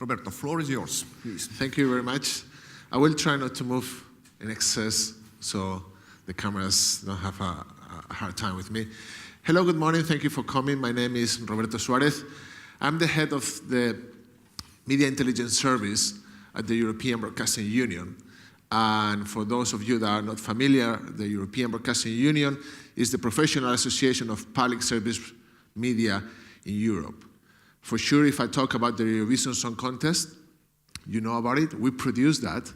Roberto, the floor is yours, please. Thank you very much. I will try not to move in excess so the cameras don't have a hard time with me. Hello, good morning. Thank you for coming. My name is Roberto Suarez. I'm the head of the Media Intelligence Service at the European Broadcasting Union. And for those of you that are not familiar, the European Broadcasting Union is the professional association of public service media in Europe. For sure, if I talk about the Eurovision Song Contest, you know about it, we produce that.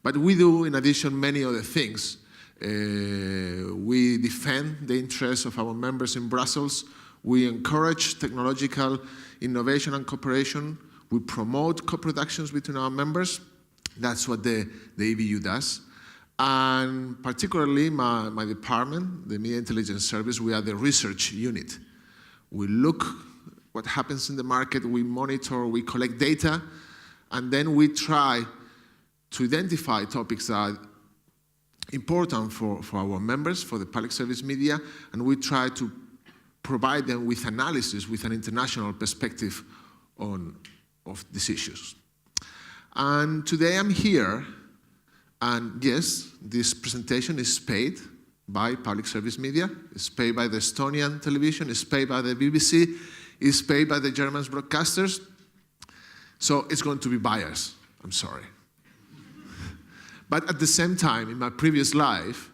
But we do, in addition, many other things. We defend the interests of our members in Brussels. We encourage technological innovation and cooperation. We promote co-productions between our members. That's what the EBU does. And particularly my department, the Media Intelligence Service, we are the research unit. We look what happens in the market, we monitor, we collect data, and then we try to identify topics that are important for our members, for the public service media, and we try to provide them with analysis, with an international perspective of these issues. And today I'm here, and yes, this presentation is paid by public service media, it's paid by the Estonian television, it's paid by the BBC, it's paid by the German broadcasters, so it's going to be biased, I'm sorry. But at the same time, in my previous life,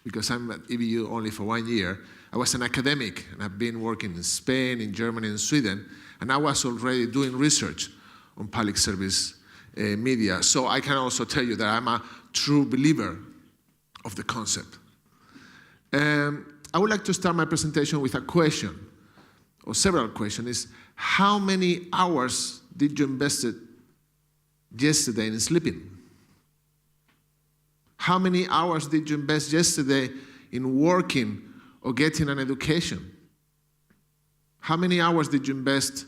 because I'm at EBU only for 1 year, I was an academic, and I've been working in Spain, in Germany, and Sweden, and I was already doing research on public service media. So I can also tell you that I'm a true believer of the concept. I would like to start my presentation with a question, or several questions. How many hours did you invest yesterday in sleeping? How many hours did you invest yesterday in working or getting an education? How many hours did you invest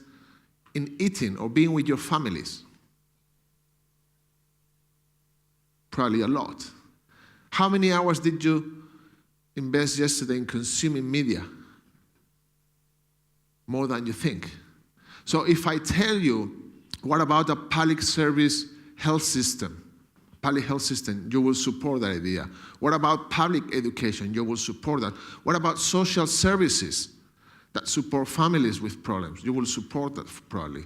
in eating or being with your families? Probably a lot. How many hours did you invest yesterday in consuming media? More than you think. So if I tell you, what about a public service health system? Public health system, you will support that idea. What about public education? You will support that. What about social services that support families with problems? You will support that probably.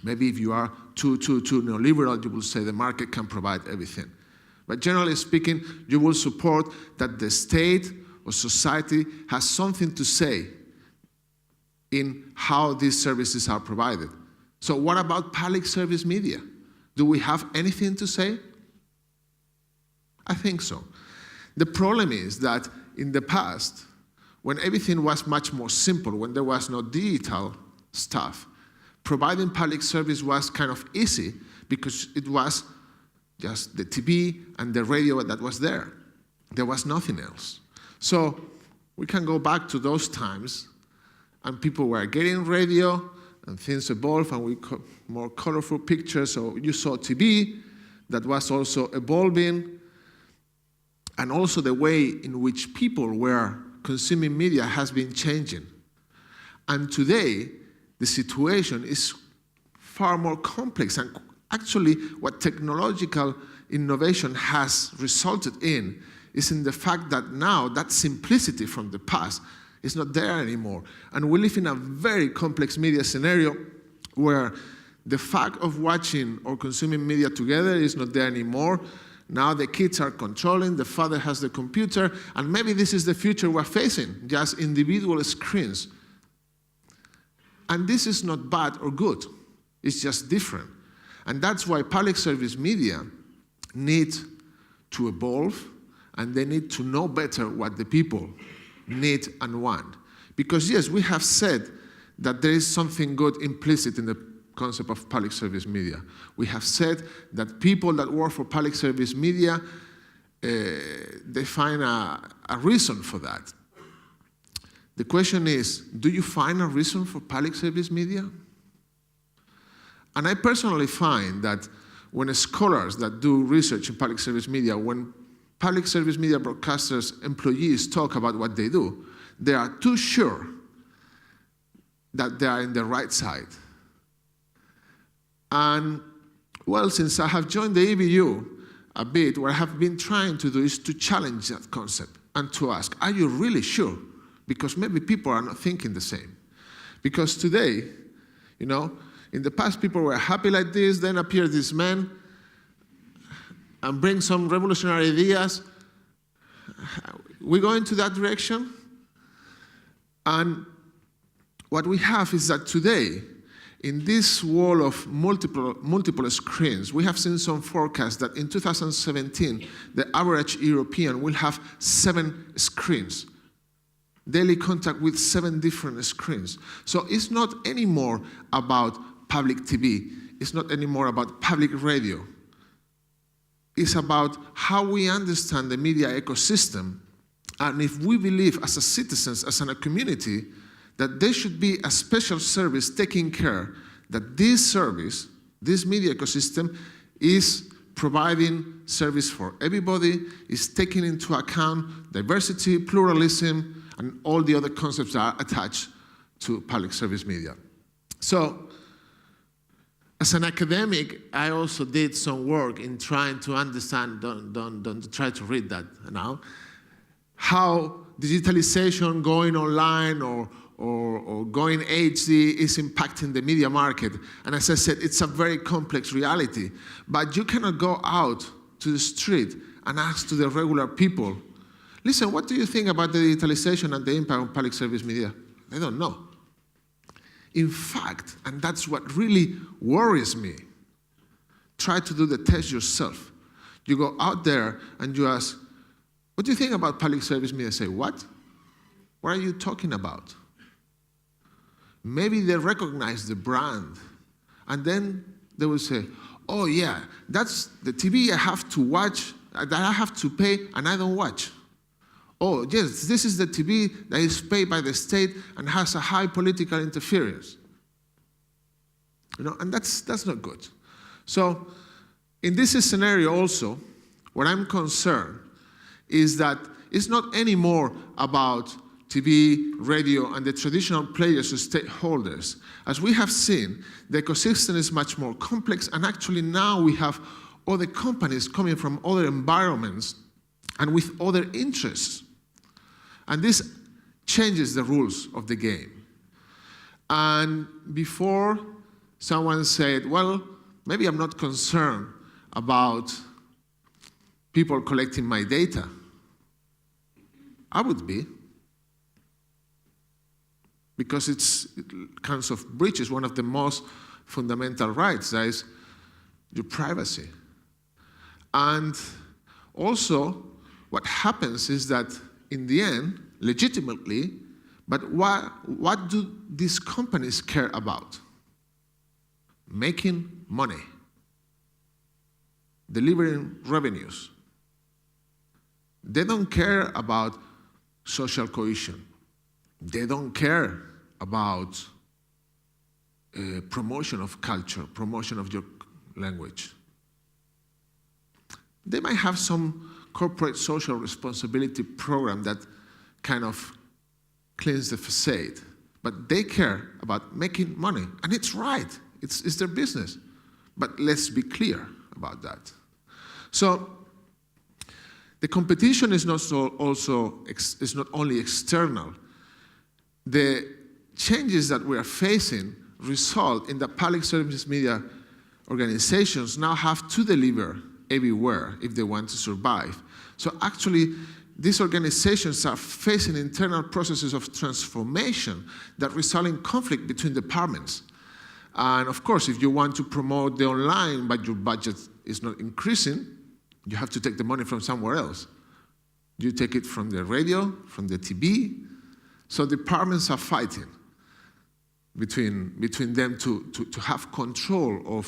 Maybe if you are too neoliberal, you will say the market can provide everything. But generally speaking, you will support that the state or society has something to say in how these services are provided. So what about public service media? Do we have anything to say? I think so. The problem is that in the past, when everything was much more simple, when there was no digital stuff, providing public service was kind of easy because it was just the TV and the radio that was there. There was nothing else. So we can go back to those times, and people were getting radio, and things evolved, and we got more colorful pictures. So you saw TV that was also evolving, and also the way in which people were consuming media has been changing. And today, the situation is far more complex. And actually, what technological innovation has resulted in is in the fact that now that simplicity from the past is not there anymore. And we live in a very complex media scenario where the fact of watching or consuming media together is not there anymore. Now the kids are controlling, the father has the computer, and maybe this is the future we're facing, just individual screens. And this is not bad or good, it's just different. And that's why public service media need to evolve, and they need to know better what the people need and want. Because yes, we have said that there is something good implicit in the concept of public service media. We have said that people that work for public service media, they find a reason for that. The question is, do you find a reason for public service media? And I personally find that when scholars that do research in public service media, when public service media broadcasters, employees talk about what they do, they are too sure that they are in the right side. And, well, since I have joined the EBU a bit, what I have been trying to do is to challenge that concept and to ask, are you really sure? Because maybe people are not thinking the same. Because today, you know, in the past people were happy like this, then appear this man and bring some revolutionary ideas. We go into that direction. And what we have is that today, in this wall of multiple screens, we have seen some forecasts that in 2017, the average European will have 7 screens, daily contact with 7 different screens. So it's not anymore about public TV. It's not anymore about public radio. It's about how we understand the media ecosystem, and if we believe as a citizens, as a community, that there should be a special service taking care that this service, this media ecosystem, is providing service for everybody, is taking into account diversity, pluralism, and all the other concepts that are attached to public service media. So, as an academic, I also did some work in trying to understand, don't try to read that now, how digitalization going online or going HD is impacting the media market. And as I said, it's a very complex reality. But you cannot go out to the street and ask to the regular people, listen, what do you think about the digitalization and the impact on public service media? They don't know. In fact, and that's what really worries me, try to do the test yourself. You go out there and you ask, what do you think about public service media? Say, what? What are you talking about? Maybe they recognize the brand, and then they will say, oh yeah, that's the TV I have to watch, that I have to pay, and I don't watch. Oh yes, this is the TV that is paid by the state and has a high political interference. You know, and that's not good. So in this scenario also, what I'm concerned is that it's not anymore about TV, radio, and the traditional players or stakeholders. As we have seen, the ecosystem is much more complex, and actually now we have other companies coming from other environments and with other interests. And this changes the rules of the game. And before, someone said, well, maybe I'm not concerned about people collecting my data. I would be. Because it kinds of breaches one of the most fundamental rights, that is your privacy. And also, what happens is that in the end, legitimately, but what do these companies care about? Making money, delivering revenues. They don't care about social cohesion. They don't care about promotion of culture, promotion of your language. They might have some corporate social responsibility program that kind of cleans the facade, but they care about making money, and it's right. It's their business. But let's be clear about that. So the competition is not only external. The changes that we are facing result in that public service media organizations now have to deliver everywhere if they want to survive. So actually, these organizations are facing internal processes of transformation that result in conflict between departments. And of course, if you want to promote the online, but your budget is not increasing, you have to take the money from somewhere else. You take it from the radio, from the TV. So departments are fighting between them to have control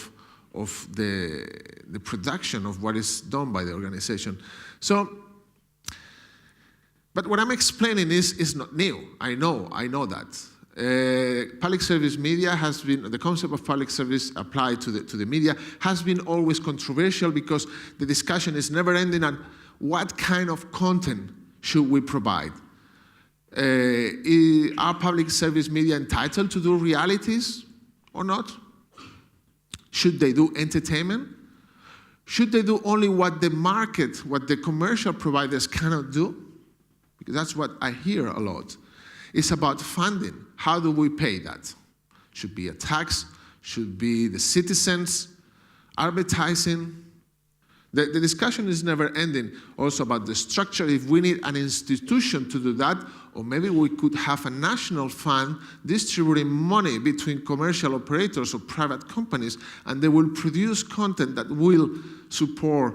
of the production of what is done by the organization. So, but what I'm explaining is not new. I know that. Public service media has been, the concept of public service applied to the media has been always controversial because the discussion is never ending on what kind of content should we provide. Are public service media entitled to do realities or not? Should they do entertainment? Should they do only what the market, what the commercial providers cannot do? Because that's what I hear a lot. It's about funding. How do we pay that? Should be a tax, should be the citizens, advertising. The discussion is never ending also about the structure, if we need an institution to do that, or maybe we could have a national fund distributing money between commercial operators or private companies, and they will produce content that will support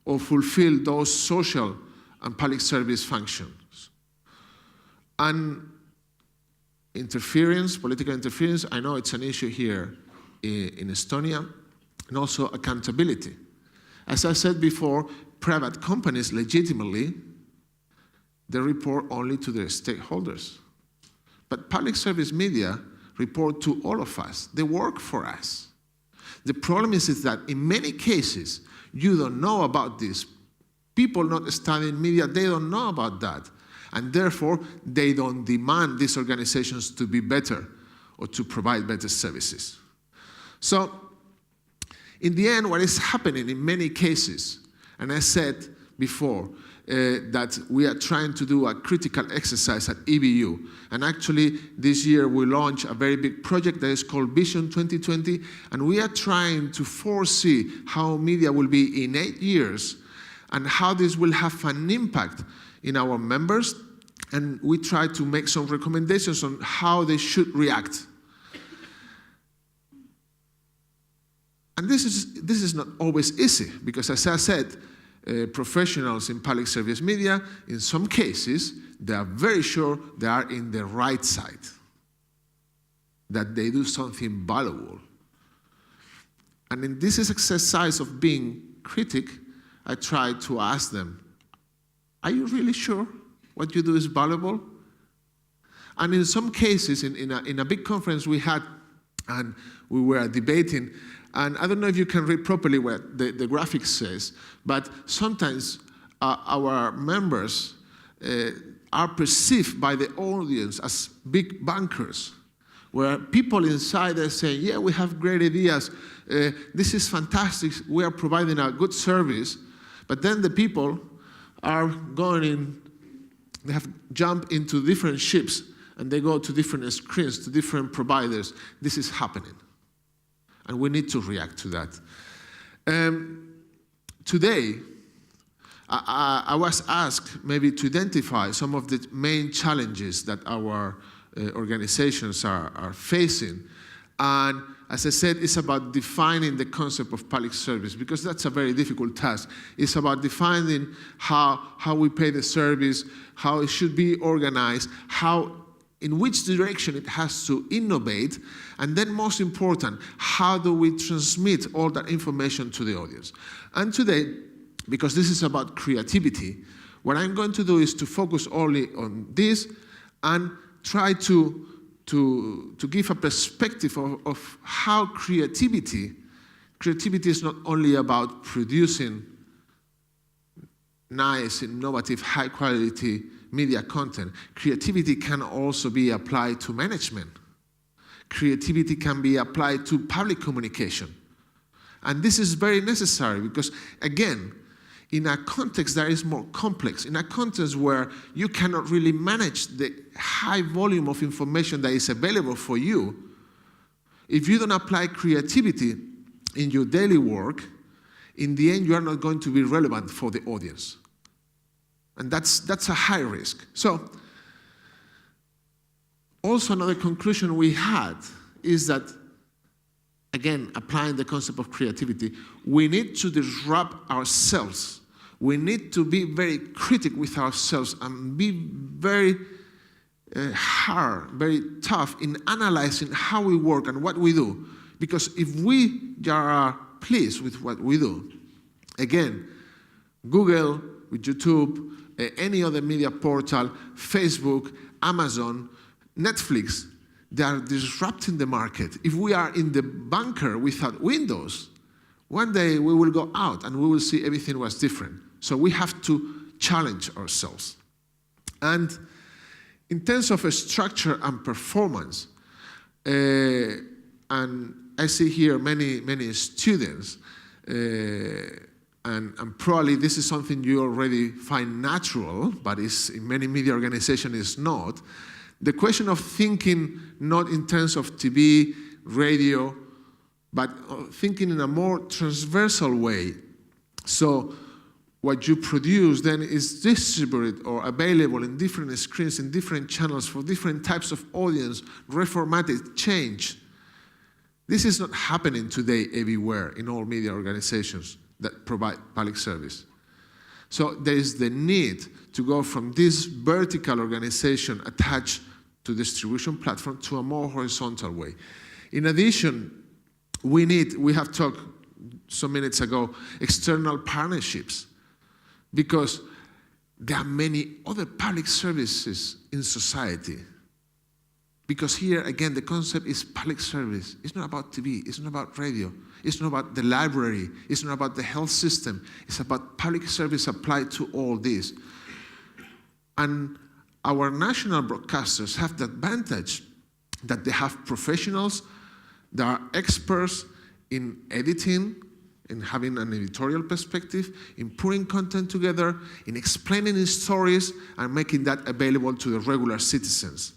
or fulfill those social and public service functions. And interference, political interference, I know it's an issue here in Estonia, and also accountability. As I said before, private companies legitimately, they report only to their stakeholders. But public service media report to all of us. They work for us. The problem is that in many cases, you don't know about this. People not studying media, they don't know about that. And therefore, they don't demand these organizations to be better or to provide better services. So, in the end, what is happening in many cases, and I said before that we are trying to do a critical exercise at EBU, and actually this year we launched a very big project that is called Vision 2020, and we are trying to foresee how media will be in 8 years and how this will have an impact in our members, and we try to make some recommendations on how they should react. And this is not always easy, because as I said, professionals in public service media, in some cases, they are very sure they are in the right side, that they do something valuable. And in this exercise of being critic, I try to ask them, are you really sure what you do is valuable? And in some cases, in a big conference we had, and we were debating, and I don't know if you can read properly what the graphic says, but sometimes our members are perceived by the audience as big bankers, where people inside are saying, yeah, we have great ideas, this is fantastic, we are providing a good service, but then the people are going in, they have jumped into different ships, and they go to different screens, to different providers. This is happening. And we need to react to that. Today, I was asked maybe to identify some of the main challenges that our organizations are facing. And as I said, it's about defining the concept of public service, because that's a very difficult task. It's about defining how we pay the service, how it should be organized, in which direction it has to innovate, and then most important, how do we transmit all that information to the audience? And today, because this is about creativity, what I'm going to do is to focus only on this and try to give a perspective of how creativity is not only about producing nice, innovative, high-quality media content. Creativity can also be applied to management. Creativity can be applied to public communication. And this is very necessary because, again, in a context that is more complex, in a context where you cannot really manage the high volume of information that is available for you, if you don't apply creativity in your daily work, in the end, you are not going to be relevant for the audience. And that's a high risk. So, also another conclusion we had is that, again, applying the concept of creativity, we need to disrupt ourselves. We need to be very critical with ourselves and be very hard, very tough in analyzing how we work and what we do. Because if we are pleased with what we do, again, Google, with YouTube, any other media portal, Facebook, Amazon, Netflix, they are disrupting the market. If we are in the bunker without windows, one day we will go out and we will see everything was different. So we have to challenge ourselves. And in terms of a structure and performance, and I see here many students, and probably this is something you already find natural, but is in many media organizations is not. The question of thinking not in terms of TV, radio, but thinking in a more transversal way. So what you produce then is distributed or available in different screens, in different channels for different types of audience, reformatted, changed. This is not happening today everywhere in all media organizations that provide public service. So there is the need to go from this vertical organization attached to distribution platform to a more horizontal way. In addition, we have talked some minutes ago, external partnerships, because there are many other public services in society. Because here, again, the concept is public service. It's not about TV, it's not about radio, it's not about the library, it's not about the health system, it's about public service applied to all this. And our national broadcasters have the advantage that they have professionals that are experts in editing, in having an editorial perspective, in putting content together, in explaining stories, and making that available to the regular citizens.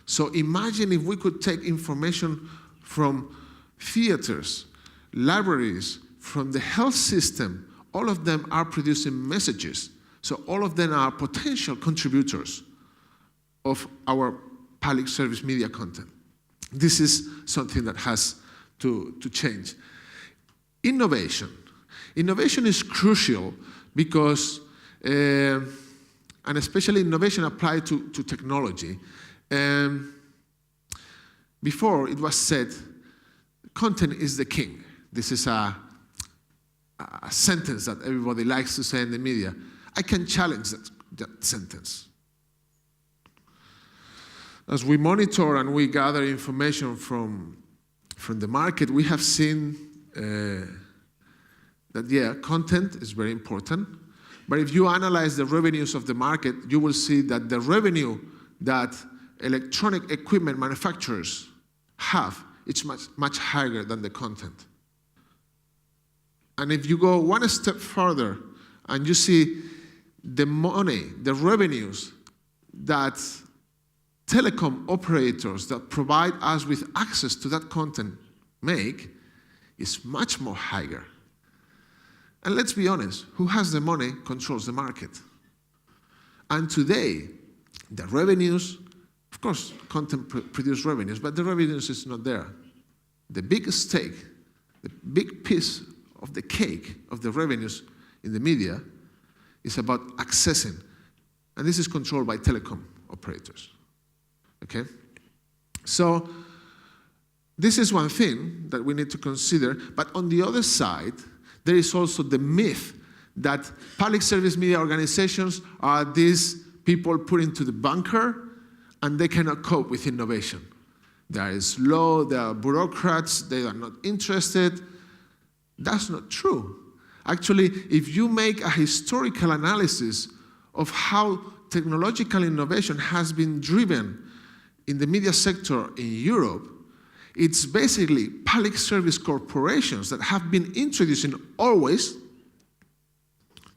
So imagine if we could take information from theaters, libraries, from the health system. All of them are producing messages. So all of them are potential contributors of our public service media content. This is something that has to change. Innovation. Innovation is crucial because, and especially innovation applied to technology. Before it was said, content is the king. This is a sentence that everybody likes to say in the media. I can challenge that sentence. As we monitor and we gather information from the market, we have seen that, yeah, content is very important. But if you analyze the revenues of the market, you will see that the revenue that electronic equipment manufacturers have, it's much higher than the content. And if you go one step further and you see the money, the revenues that telecom operators that provide us with access to that content make, is much more higher. And let's be honest, who has the money controls the market. And today, the revenues, of course, content produce revenues, but the revenues is not there. The big stake, the big piece of the cake of the revenues in the media is about accessing. And this is controlled by telecom operators. Okay? So, this is one thing that we need to consider, but on the other side, there is also the myth that public service media organizations are these people put into the bunker and they cannot cope with innovation. They are slow, they are bureaucrats, they are not interested. That's not true. Actually, if you make a historical analysis of how technological innovation has been driven in the media sector in Europe, it's basically public service corporations that have been introducing always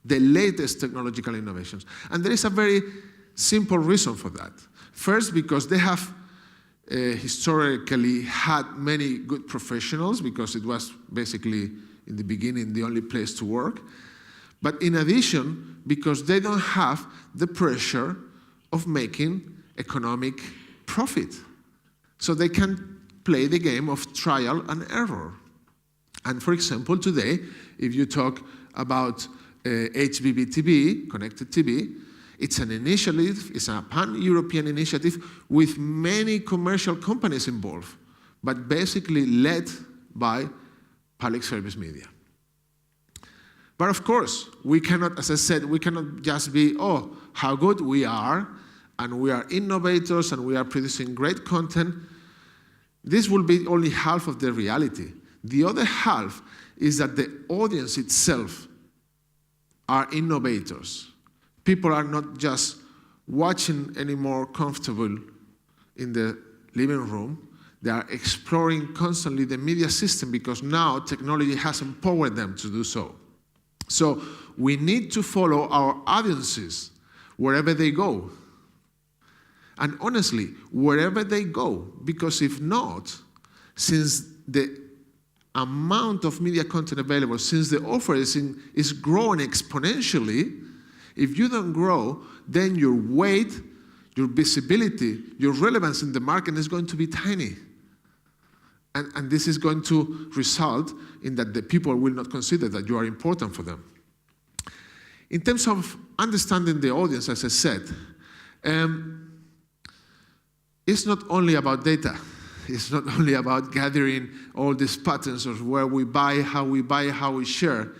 the latest technological innovations. And there is a very simple reason for that. First, because they have historically had many good professionals, because it was basically in the beginning the only place to work. But in addition, because they don't have the pressure of making economic profit. So they can play the game of trial and error. And for example, today, if you talk about HbbTV, connected TV, it's an initiative, it's a pan-European initiative with many commercial companies involved, but basically led by public service media. But of course, we cannot, as I said, we cannot just be, oh, how good we are, and we are innovators, and we are producing great content. This will be only half of the reality. The other half is that the audience itself are innovators. People are not just watching anymore comfortable in the living room. They are exploring constantly the media system because now technology has empowered them to do so. So we need to follow our audiences wherever they go. And honestly, wherever they go, because if not, since the amount of media content available, since the offer is growing exponentially, if you don't grow, then your weight, your visibility, your relevance in the market is going to be tiny. And this is going to result in that the people will not consider that you are important for them. In terms of understanding the audience, as I said, it's not only about data. It's not only about gathering all these patterns of where we buy, how we share.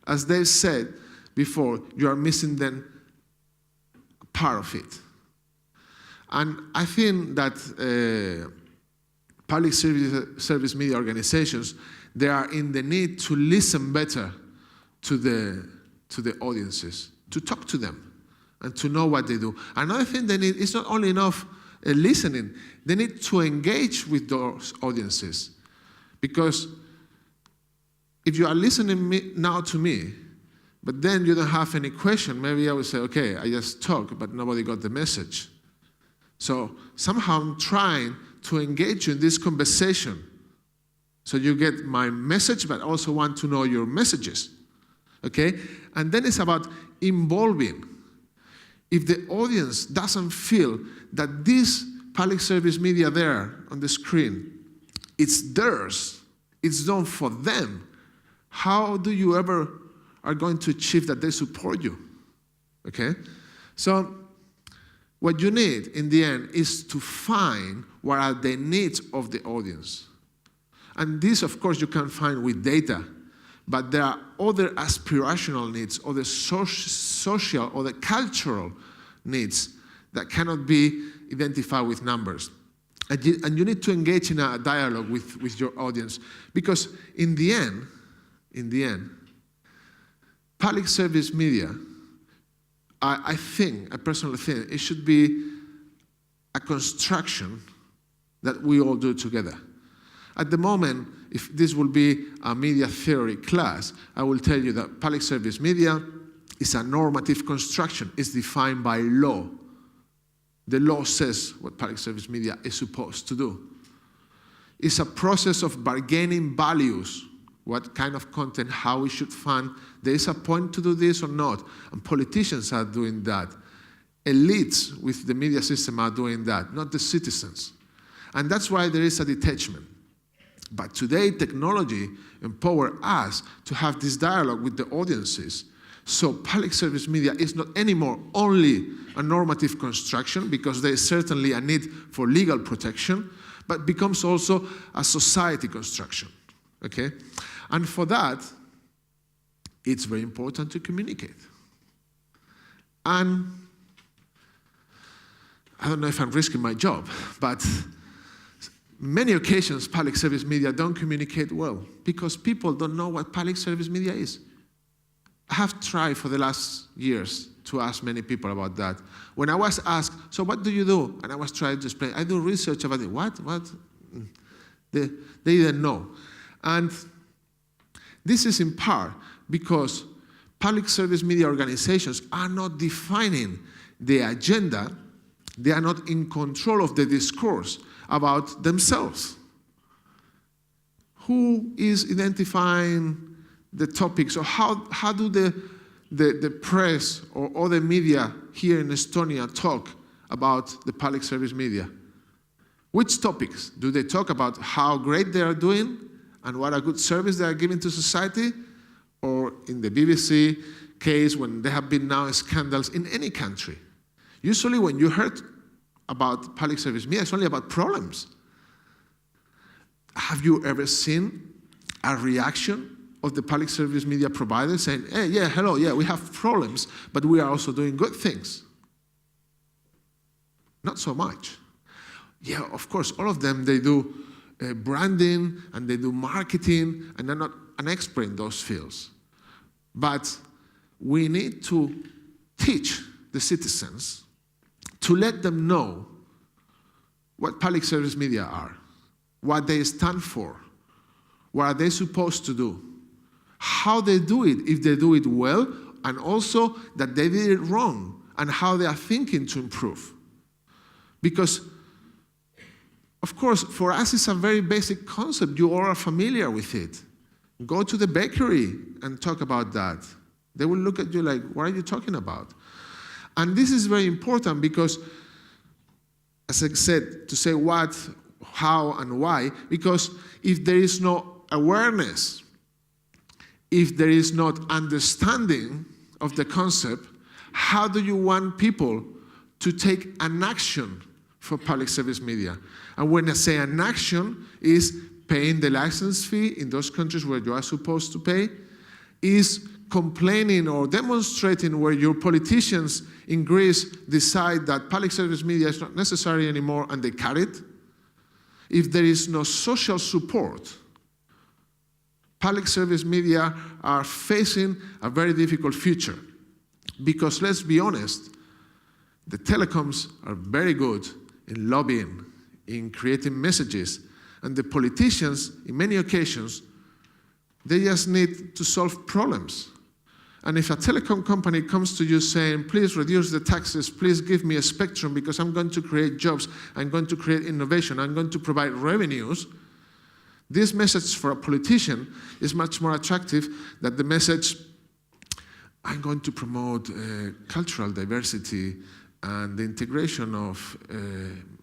As they said before, you are missing then part of it. And I think that public service media organizations, they are in the need to listen better to the audiences, to talk to them, and to know what they do. Another thing they need is not only enough listening, they need to engage with those audiences. Because if you are listening now to me, but then you don't have any question, maybe I would say, okay, I just talk, but nobody got the message. So somehow I'm trying to engage you in this conversation so you get my message, but also want to know your messages. Okay? And then it's about involving. If the audience doesn't feel that this public service media there on the screen, it's theirs, it's done for them, how do you ever are going to achieve that they support you? Okay? So what you need in the end is to find what are the needs of the audience. And this, of course, you can find with data. But there are other aspirational needs, or the social or the cultural needs that cannot be identified with numbers. And you need to engage in a dialogue with your audience. Because in the end, public service media, I personally think, it should be a construction that we all do together. At the moment, if this will be a media theory class, I will tell you that public service media is a normative construction. It's defined by law. The law says what public service media is supposed to do. It's a process of bargaining values, what kind of content, how we should fund. There is a point to do this or not, and politicians are doing that. Elites with the media system are doing that, not the citizens. And that's why there is a detachment. But today, technology empowers us to have this dialogue with the audiences. So public service media is not anymore only a normative construction, because there is certainly a need for legal protection, but becomes also a society construction. Okay? And for that, it's very important to communicate. And I don't know if I'm risking my job, but many occasions, public service media don't communicate well because people don't know what public service media is. I have tried for the last years to ask many people about that. When I was asked, so what do you do? And I was trying to explain, I do research about it. What? They didn't know. And this is in part because public service media organizations are not defining the agenda. They are not in control of the discourse about themselves. Who is identifying the topics, or how do the press or other media here in Estonia talk about the public service media? Which topics? Do they talk about how great they are doing and what a good service they are giving to society? Or in the BBC case, when there have been now scandals in any country? Usually when you heard about public service media, it's only about problems. Have you ever seen a reaction of the public service media provider saying, hey, yeah, hello, yeah, we have problems, but we are also doing good things? Not so much. Yeah, of course, all of them, they do branding and they do marketing, and they're not an expert in those fields. But we need to teach the citizens to let them know what public service media are, what they stand for, what are they supposed to do, how they do it, if they do it well, and also that they did it wrong, and how they are thinking to improve. Because, of course, for us it's a very basic concept. You all are familiar with it. Go to the bakery and talk about that. They will look at you like, what are you talking about? And this is very important because, as I said, to say what, how, and why, because if there is no awareness, if there is not understanding of the concept, how do you want people to take an action for public service media? And when I say an action, is paying the license fee in those countries where you are supposed to pay, is complaining or demonstrating where your politicians in Greece decide that public service media is not necessary anymore and they cut it. If there is no social support, public service media are facing a very difficult future. Because let's be honest, the telecoms are very good in lobbying, in creating messages, and the politicians, in many occasions, they just need to solve problems. And if a telecom company comes to you saying, please reduce the taxes, please give me a spectrum because I'm going to create jobs, I'm going to create innovation, I'm going to provide revenues, this message for a politician is much more attractive than the message, I'm going to promote cultural diversity and the integration of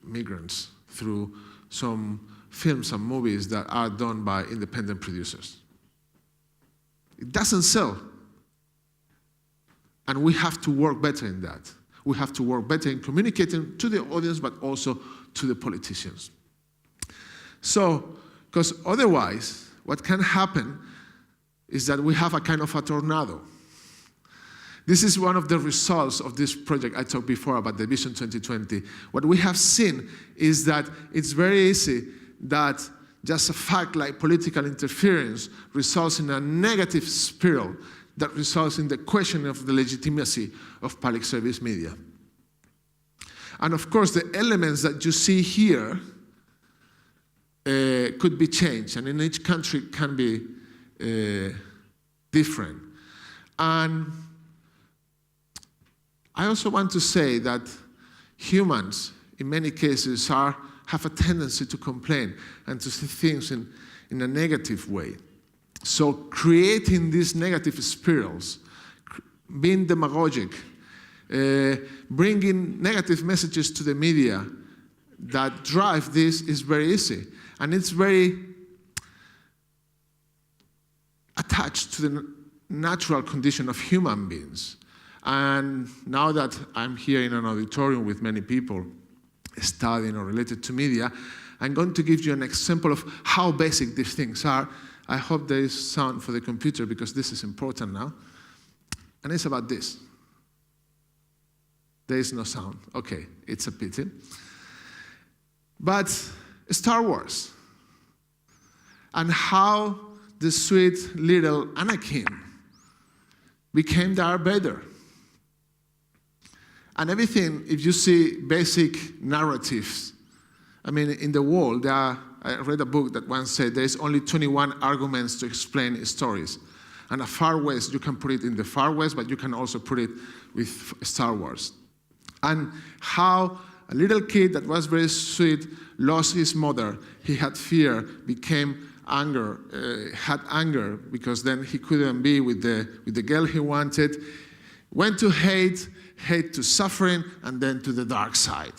migrants through some films and movies that are done by independent producers. It doesn't sell. And we have to work better in that. We have to work better in communicating to the audience, but also to the politicians. So, because otherwise, what can happen is that we have a kind of a tornado. This is one of the results of this project I talked before about the Vision 2020. What we have seen is that it's very easy that just a fact like political interference results in a negative spiral that results in the question of the legitimacy of public service media. And of course, the elements that you see here could be changed, and in each country can be different. And I also want to say that humans, in many cases, have a tendency to complain and to see things in a negative way. So creating these negative spirals, being demagogic, bringing negative messages to the media that drive this is very easy. And it's very attached to the natural condition of human beings. And now that I'm here in an auditorium with many people studying or related to media, I'm going to give you an example of how basic these things are. I hope there is sound for the computer because this is important now. And it's about this. There is no sound. Okay, it's a pity. But Star Wars and how the sweet little Anakin became Darth Vader. And everything, if you see basic narratives, I mean, in the world, I read a book that once said there's only 21 arguments to explain stories. And a Far West, you can put it in the Far West, but you can also put it with Star Wars. And how a little kid that was very sweet lost his mother. He had fear, became anger, had anger because then he couldn't be with the girl he wanted. Went to hate to suffering, and then to the dark side.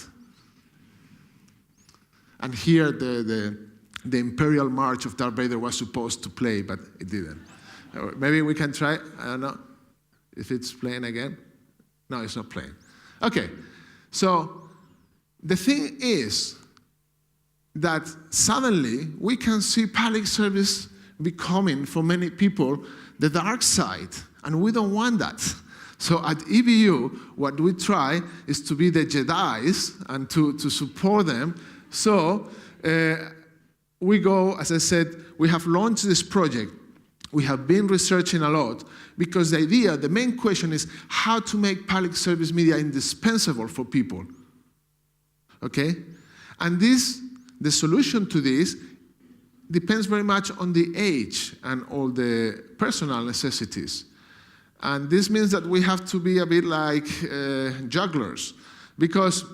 And here the Imperial March of Darth Vader was supposed to play, but it didn't. Maybe we can try, I don't know, if it's playing again. No, it's not playing. Okay, so the thing is that suddenly we can see public service becoming, for many people, the dark side, and we don't want that. So at EBU, what we try is to be the Jedis and to support them. So we go, as I said, we have launched this project. We have been researching a lot because the main question is how to make public service media indispensable for people. Okay? And this the solution to this depends very much on the age and all the personal necessities. And this means that we have to be a bit like jugglers, because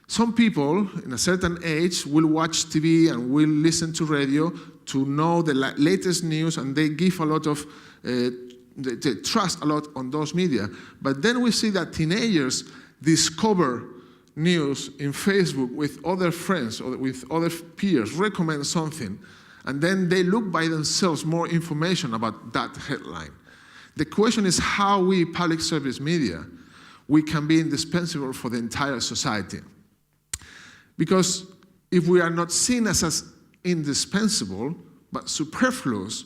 some people in a certain age will watch TV and will listen to radio to know the latest news, and they give a lot of, they trust a lot on those media. But then we see that teenagers discover news in Facebook with other friends or with other peers, recommend something, and then they look by themselves more information about that headline. The question is how we, public service media, we can be indispensable for the entire society. Because if we are not seen as indispensable, but superfluous,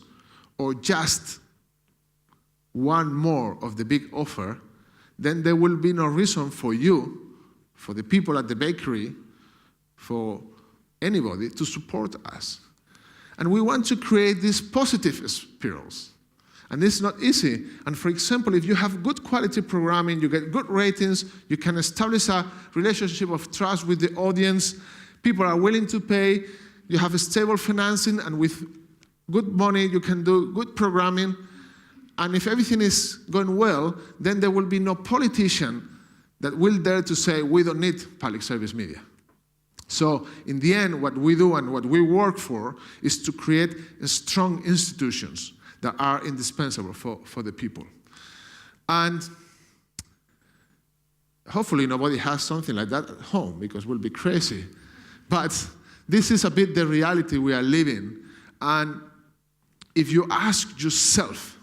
or just one more of the big offer, then there will be no reason for you, for the people at the bakery, for anybody to support us. And we want to create these positive spirals. And this is not easy. And for example, if you have good quality programming, you get good ratings, you can establish a relationship of trust with the audience, people are willing to pay, you have a stable financing, and with good money you can do good programming. And if everything is going well, then there will be no politician that will dare to say, we don't need public service media. So in the end, what we do and what we work for is to create strong institutions that are indispensable for the people. And hopefully nobody has something like that at home, because we'll be crazy. But this is a bit the reality we are living. And if you ask yourself,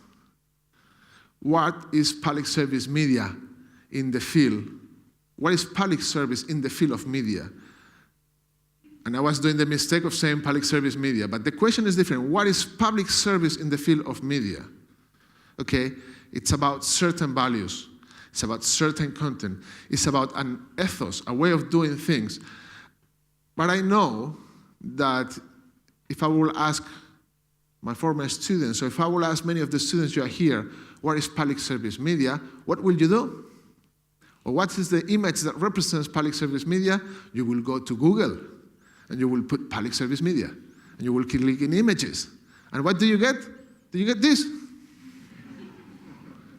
what is public service media in the field? What is public service in the field of media? And I was doing the mistake of saying public service media, but the question is different. What is public service in the field of media? Okay, it's about certain values. It's about certain content. It's about an ethos, a way of doing things. But I know that if I will ask my former students, or if I will ask many of the students who are here, what is public service media? What will you do? Or what is the image that represents public service media? You will go to Google, and you will put public service media, and you will click in images. And what do you get? Do you get this?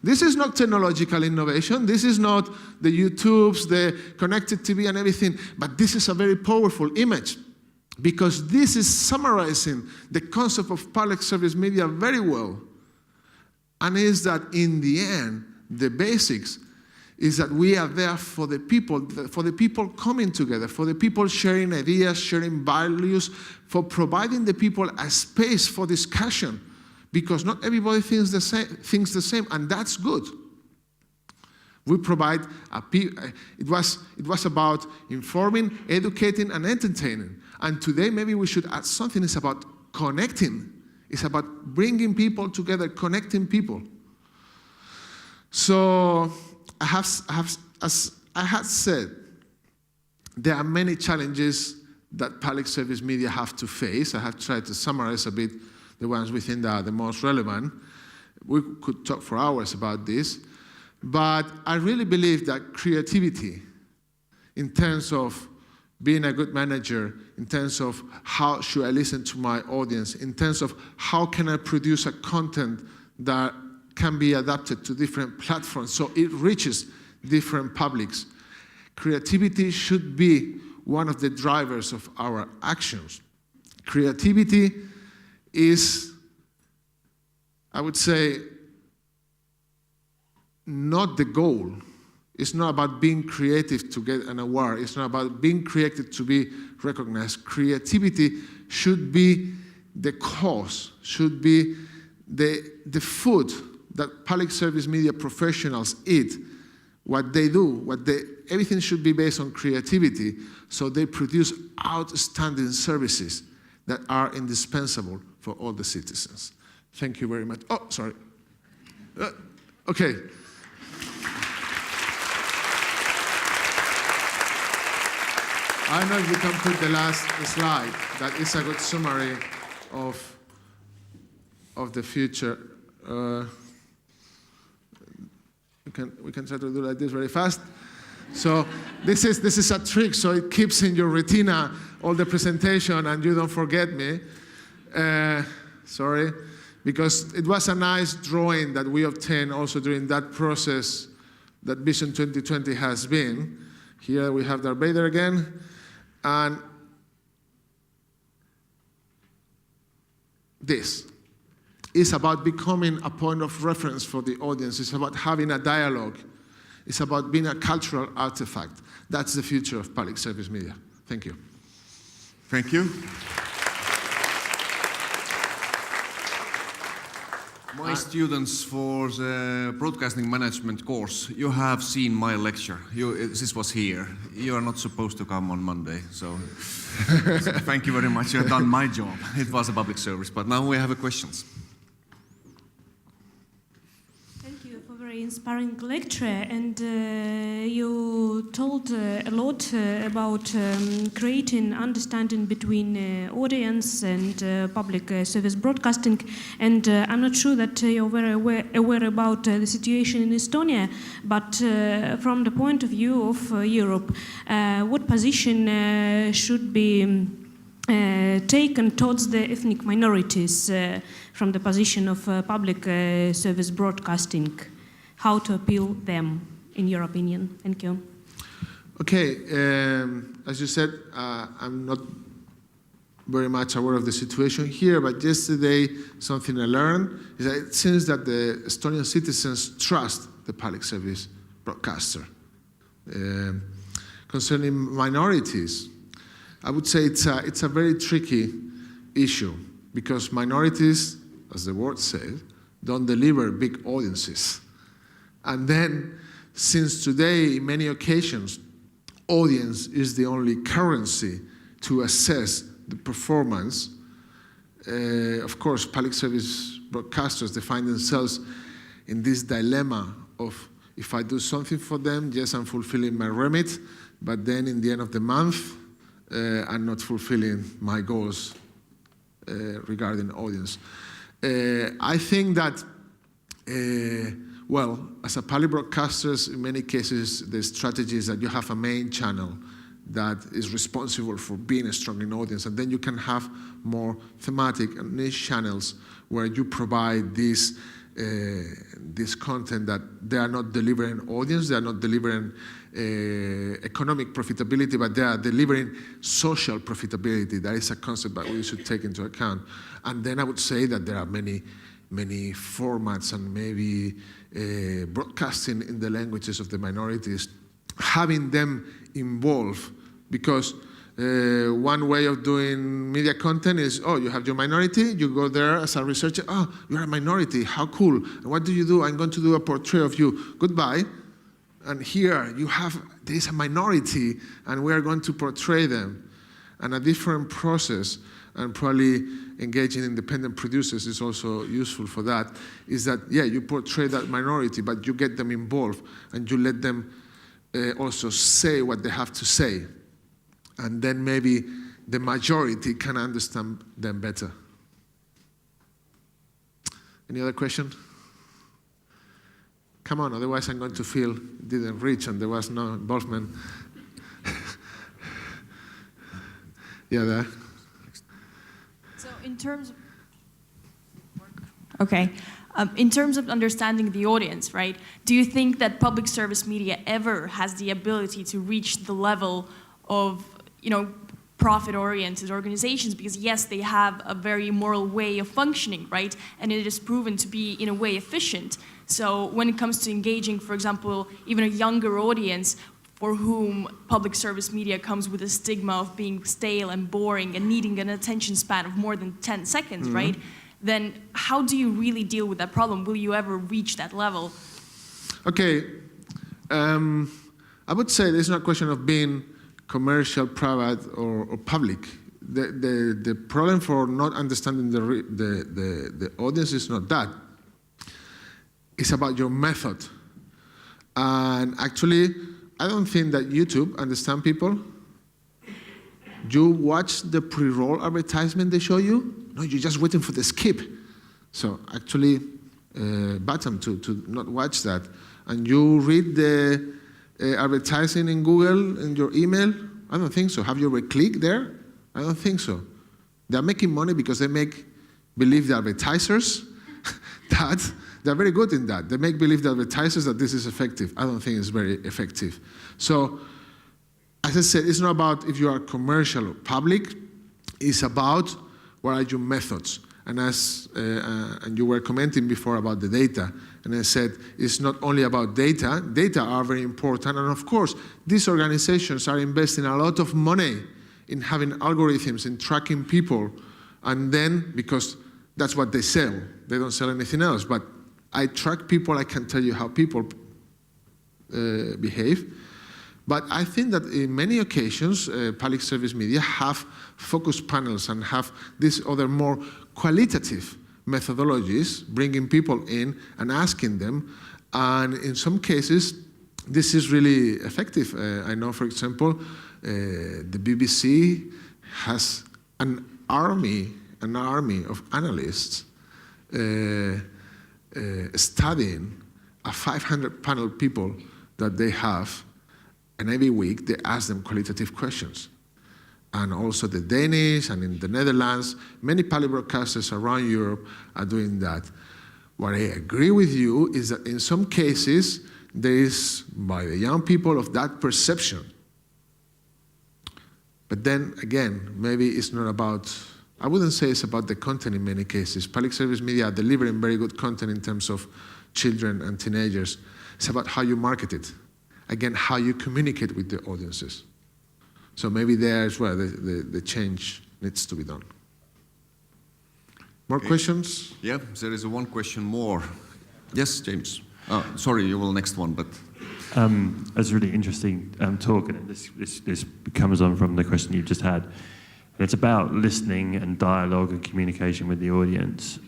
This is not technological innovation. This is not the YouTubes, the connected TV and everything, but this is a very powerful image, because this is summarizing the concept of public service media very well. And is that in the end, the basics is that we are there for the people coming together, for the people sharing ideas, sharing values, for providing the people a space for discussion, because not everybody thinks the same, and that's good. We provide it was about informing, educating, and entertaining. And today maybe we should add something. It's about connecting. It's about bringing people together, connecting people. So as I had said, there are many challenges that public service media have to face. I have tried to summarize a bit the ones within the most relevant. We could talk for hours about this. But I really believe that creativity, in terms of being a good manager, in terms of how should I listen to my audience, in terms of how can I produce a content that can be adapted to different platforms so it reaches different publics. Creativity should be one of the drivers of our actions. Creativity is, I would say, not the goal. It's not about being creative to get an award. It's not about being creative to be recognized. Creativity should be the cause, should be the food that public service media professionals eat, what they do, everything should be based on creativity, so they produce outstanding services that are indispensable for all the citizens. Thank you very much. Oh, sorry. Okay. I don't know if you can put the last slide. That is a good summary of the future. We can try to do like this very fast. So this is a trick, so it keeps in your retina all the presentation and you don't forget me. Sorry, because it was a nice drawing that we obtained also during that process that Vision 2020 has been. Here we have Darth Vader again. And this is about becoming a point of reference for the audience. It's about having a dialogue. It's about being a cultural artifact. That's the future of public service media. Thank you. Thank you. My students for the broadcasting management course, you have seen my lecture. This was here. You are not supposed to come on Monday, so thank you very much. You have done my job. It was a public service, but now we have questions. Thank you for a very inspiring lecture, and you told a lot about creating understanding between audience and public service broadcasting, and I'm not sure that you're very aware about the situation in Estonia, but from the point of view of Europe, what position should be taken towards the ethnic minorities from the position of public service broadcasting? How to appeal them, in your opinion? Thank you. Okay, as you said, I'm not very much aware of the situation here, but yesterday something I learned is that it seems that the Estonian citizens trust the public service broadcaster. Concerning minorities, I would say it's a very tricky issue because minorities, as the word says, don't deliver big audiences. And then, since today, in many occasions, audience is the only currency to assess the performance, of course, public service broadcasters, they find themselves in this dilemma of, if I do something for them, yes, I'm fulfilling my remit, but then in the end of the month, I'm not fulfilling my goals regarding audience. I think that, well, as a public broadcasters, in many cases, the strategy is that you have a main channel that is responsible for being a strong in audience, and then you can have more thematic and niche channels where you provide this content that they are not delivering audience, they are not delivering economic profitability, but they are delivering social profitability. That is a concept that we should take into account. And then I would say that there are many formats and maybe broadcasting in the languages of the minorities, having them involved, because one way of doing media content is, oh, you have your minority, you go there as a researcher, oh, you're a minority, how cool, and what do you do? I'm going to do a portrait of you, goodbye. And here there is a minority, and we are going to portray them. And a different process, and probably engaging independent producers is also useful for that, is that, yeah, you portray that minority, but you get them involved, and you let them also say what they have to say. And then maybe the majority can understand them better. Any other question? Come on, otherwise I'm going to feel it didn't reach and there was no involvement. Yeah, there. So in terms of understanding the audience, right, do you think that public service media ever has the ability to reach the level of, profit-oriented organizations? Because yes, they have a very moral way of functioning, right? And it is proven to be, in a way, efficient. So when it comes to engaging, for example, even a younger audience for whom public service media comes with a stigma of being stale and boring and needing an attention span of more than 10 seconds, right? Then how do you really deal with that problem? Will you ever reach that level? Okay, I would say there's not a question of being commercial, private, or public. The problem for not understanding the audience is not that. It's about your method. And actually, I don't think that YouTube understands people. You watch the pre-roll advertisement they show you? No, you're just waiting for the skip. So actually, bottom to not watch that. And you read the advertising in Google in your email? I don't think so. Have you ever clicked there? I don't think so. They're making money because they make believe the advertisers that they're very good in that. They make believe the advertisers that this is effective. I don't think it's very effective. So, as I said, it's not about if you are commercial or public. It's about what are your methods. And as and you were commenting before about the data, and I said it's not only about data. Data are very important, and of course, these organizations are investing a lot of money in having algorithms, in tracking people, and then because that's what they sell. They don't sell anything else. But I track people. I can tell you how people behave. But I think that in many occasions, public service media have focus panels and have these other more qualitative methodologies, bringing people in and asking them. And in some cases, this is really effective. I know, for example, the BBC has an army of analysts studying a 500 panel people that they have, and every week they ask them qualitative questions. And also the Danish and in the Netherlands, many public broadcasters around Europe are doing that. What I agree with you is that in some cases, there is, by the young people, of that perception. But then again, maybe it's not about, I wouldn't say it's about the content in many cases. Public service media are delivering very good content in terms of children and teenagers. It's about how you market it. Again, how you communicate with the audiences. So maybe there as well, the change needs to be done. More questions? Yeah, there is one question more. Yes, James. Oh, sorry, you will next one, but... That's a really interesting talk, and this comes on from the question you just had. And it's about listening and dialogue and communication with the audience.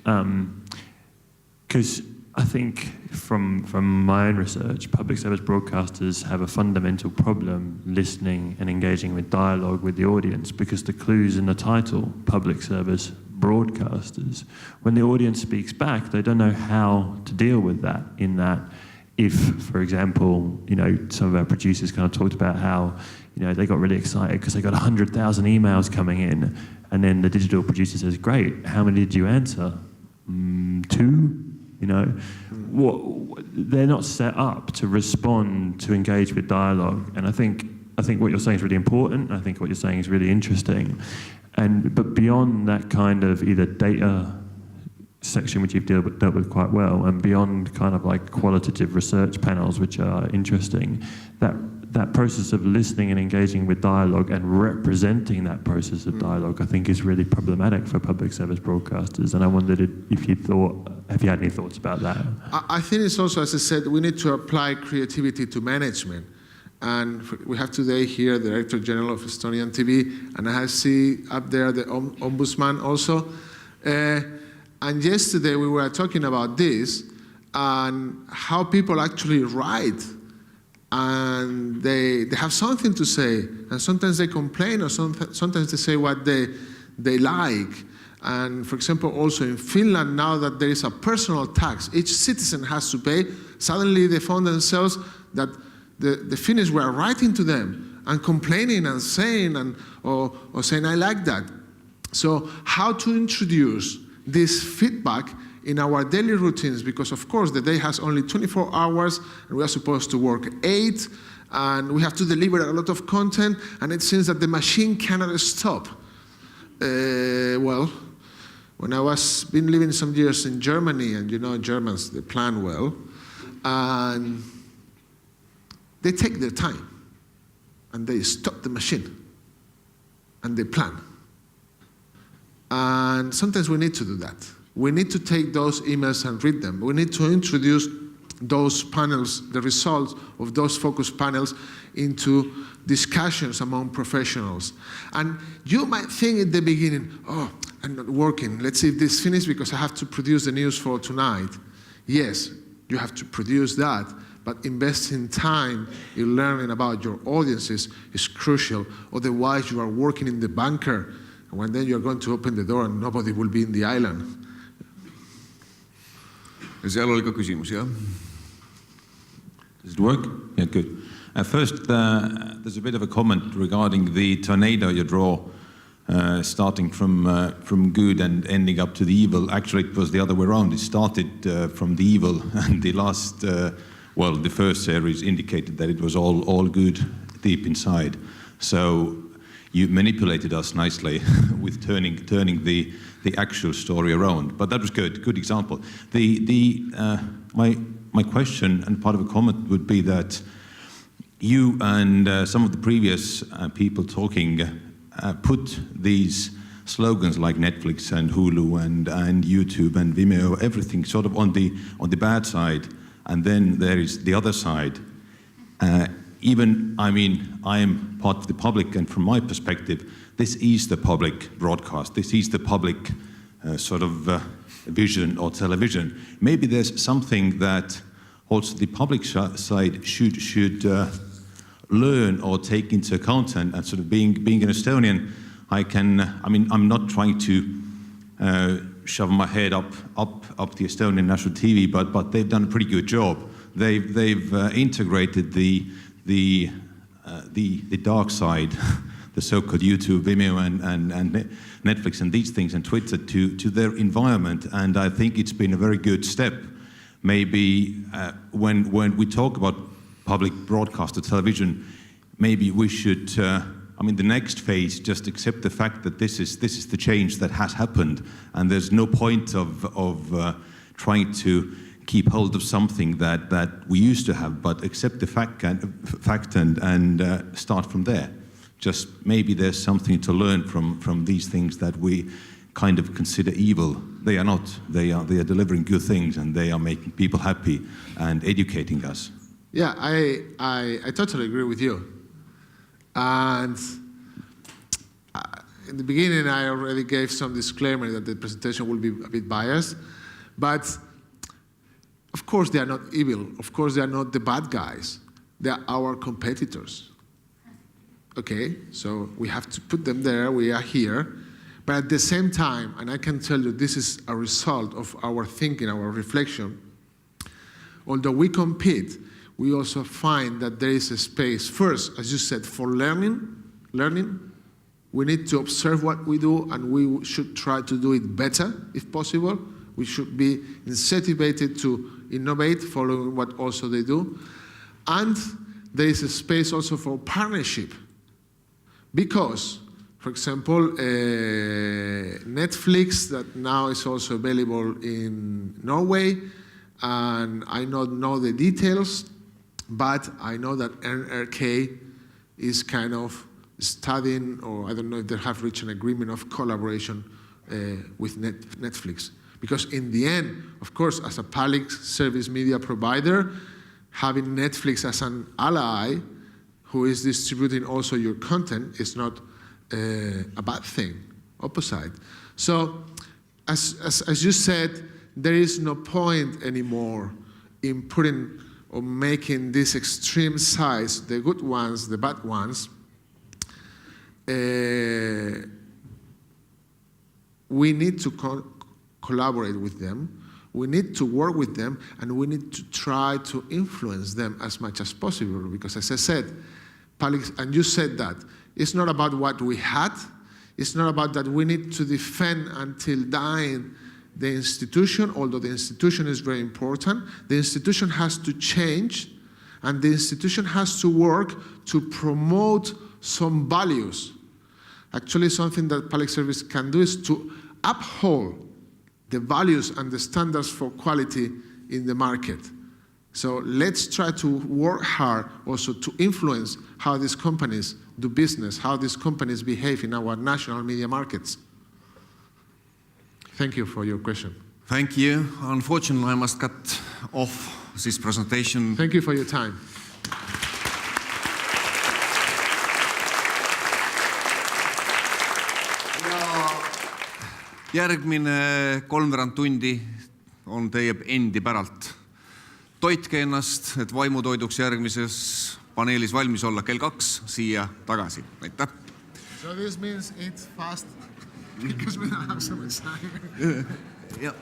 Because I think from my own research, public service broadcasters have a fundamental problem listening and engaging with dialogue with the audience, because the clue's in the title, public service broadcasters. When the audience speaks back, they don't know how to deal with that, in that if, for example, some of our producers kind of talked about how, they got really excited because they got 100,000 emails coming in, and then the digital producer says, great, how many did you answer? 2? They're not set up to respond, to engage with dialogue. And I think what you're saying is really important. I think what you're saying is really interesting. But beyond that kind of either data section, which you've dealt with quite well, and beyond kind of like qualitative research panels, which are interesting, that process of listening and engaging with dialogue and representing that process of dialogue, I think, is really problematic for public service broadcasters. And I wondered if you had any thoughts about that. I think it's also, as I said, we need to apply creativity to management. And we have today here the Director General of Estonian TV, and I see up there the Ombudsman also. And yesterday we were talking about this and how people actually write, and they have something to say, and sometimes they complain, or sometimes they say what they like. And for example, also in Finland, now that there is a personal tax each citizen has to pay, suddenly they found themselves that the Finnish were writing to them and complaining and saying, or saying, I like that. So how to introduce this feedback in our daily routines, because of course the day has only 24 hours and we are supposed to work 8, and we have to deliver a lot of content, and it seems that the machine cannot stop. Well, when I was been living some years in Germany, and Germans, they plan well, and they take their time and they stop the machine and they plan. And sometimes we need to do that. We need to take those emails and read them. We need to introduce those panels, the results of those focus panels, into discussions among professionals. And you might think at the beginning, oh, I'm not working. Let's see if this finishes because I have to produce the news for tonight. Yes, you have to produce that, but investing time in learning about your audiences is crucial. Otherwise, you are working in the bunker, and when then you're going to open the door and nobody will be in the island. Seal oli ka küsimus, jah? Does it work? Yeah, good. First, there's a bit of a comment regarding the tornado you draw, starting from good and ending up to the evil. Actually, it was the other way around. It started from the evil, and the last, the first series indicated that it was all good deep inside. So you manipulated us nicely with turning the actual story around. But that was good example. My question and part of a comment would be that you and some of the previous people talking put these slogans like Netflix and Hulu and YouTube and Vimeo, everything sort of on the bad side, and then there is the other side. I am part of the public, and from my perspective, this is the public broadcast. This is the public vision or television. Maybe there's something that also the public side should learn or take into account, and sort of being an Estonian, I'm not trying to shove my head up the Estonian national TV, but they've done a pretty good job. They've integrated the dark side, the so-called YouTube, Vimeo, and Netflix, and these things, and Twitter to their environment, and I think it's been a very good step. Maybe when we talk about public broadcast or television, maybe we should, the next phase, just accept the fact that this is the change that has happened, and there's no point of trying to keep hold of something that we used to have, but accept the fact and start from there. Just maybe there's something to learn from these things that we kind of consider evil. They are not. They are delivering good things, and they are making people happy and educating us. Yeah, I totally agree with you. And in the beginning, I already gave some disclaimer that the presentation will be a bit biased. But of course, they are not evil. Of course, they are not the bad guys. They are our competitors. Okay, so we have to put them there. We are here. But at the same time, and I can tell you this is a result of our thinking, our reflection, although we compete, we also find that there is a space, first, as you said, for learning. We need to observe what we do, and we should try to do it better, if possible. We should be incentivated to innovate, following what also they do. And there is a space also for partnership. Because, for example, Netflix, that now is also available in Norway, and I don't know the details, but I know that NRK is kind of studying, or I don't know if they have reached an agreement of collaboration with Netflix. Because in the end, of course, as a public service media provider, having Netflix as an ally who is distributing also your content is not a bad thing, opposite. So, as you said, there is no point anymore in putting or making these extreme sides, the good ones, the bad ones. We need to collaborate with them, we need to work with them, and we need to try to influence them as much as possible, because as I said, and you said that, it's not about what we had, it's not about that we need to defend until dying the institution, although the institution is very important. The institution has to change, and the institution has to work to promote some values. Actually, something that public service can do is to uphold the values and the standards for quality in the market. So let's try to work hard also to influence how these companies do business, how these companies behave in our national media markets. Thank you for your question. Thank you. Unfortunately, I must cut off this presentation. Thank you for your time. Järgmine 3 tundi on teie endi päralt. Toitke ennast, et vaimutoiduks järgmises paneelis valmis olla kell 2 siia tagasi. Aitäh! So this means eat fast because we don't have so much time. Yeah.